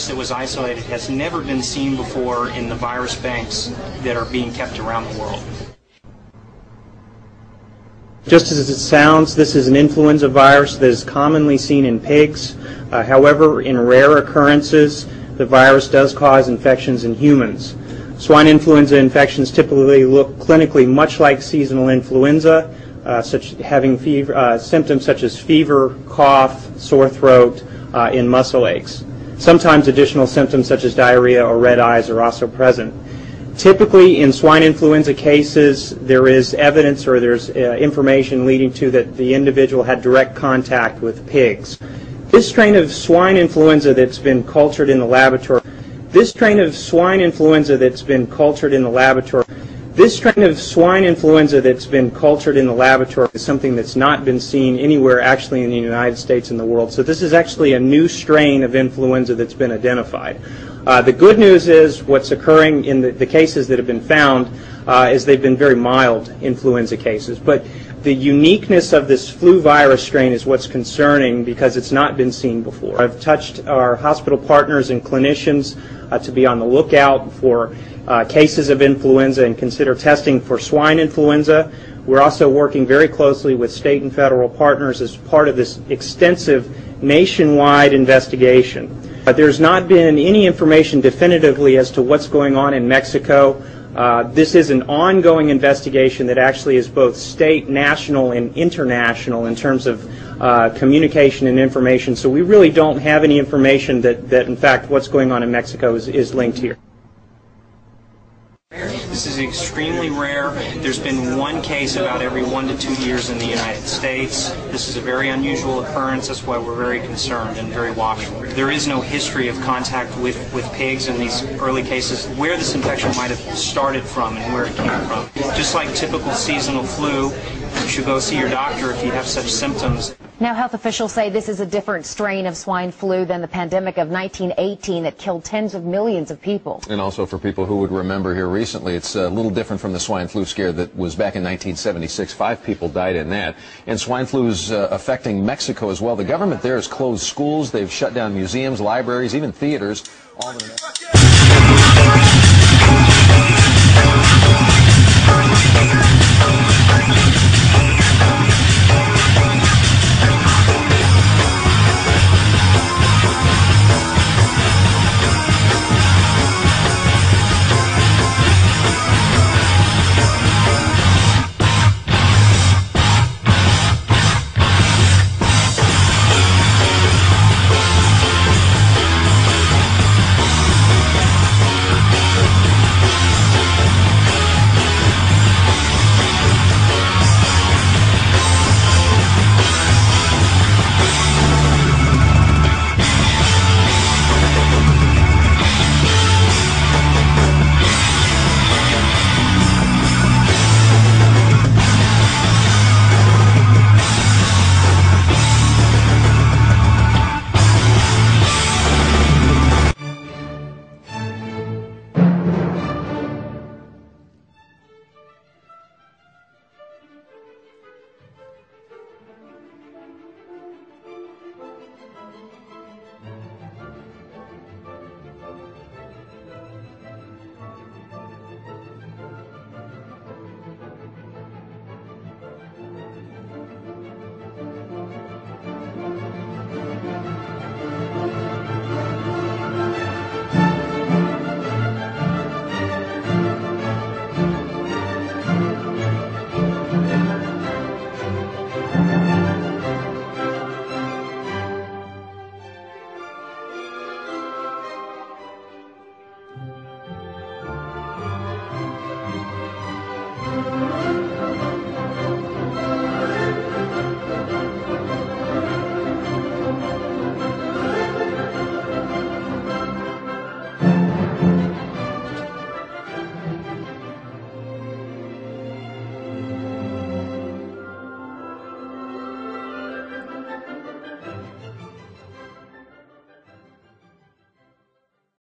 virus that was isolated has never been seen before in the virus banks that are being kept around the world. Just as it sounds, this is an influenza virus that is commonly seen in pigs. However, in rare occurrences, the virus does cause infections in humans. Swine influenza infections typically look clinically much like seasonal influenza, having symptoms such as fever, cough, sore throat, and muscle aches. Sometimes additional symptoms such as diarrhea or red eyes are also present. Typically, in swine influenza cases, there is evidence or there's information leading to that the individual had direct contact with pigs. This strain of swine influenza that's been cultured in the laboratory, is something that's not been seen anywhere actually in the United States and the world. So this is actually a new strain of influenza that's been identified. The good news is what's occurring in the cases that have been found is they've been very mild influenza cases. But the uniqueness of this flu virus strain is what's concerning because it's not been seen before. I've touched our hospital partners and clinicians to be on the lookout for cases of influenza and consider testing for swine influenza. We're also working very closely with state and federal partners as part of this extensive nationwide investigation. There's not been any information definitively as to what's going on in Mexico. This is an ongoing investigation that actually is both state, national, and international in terms of communication and information. So we really don't have any information that in fact, what's going on in Mexico is linked here. This is extremely rare. There's been one case about every 1 to 2 years in the United States. This is a very unusual occurrence. That's why we're very concerned and very watchful. There is no history of contact with pigs in these early cases. Where this infection might have started from and where it came from. Just like typical seasonal flu, you should go see your doctor if you have such symptoms. Now, health officials say this is a different strain of swine flu than the pandemic of 1918 that killed tens of millions of people. And also for people who would remember here recently, it's a little different from the swine flu scare that was back in 1976. 5 people died in that. And swine flu is affecting Mexico as well. The government there has closed schools. They've shut down museums, libraries, even theaters. All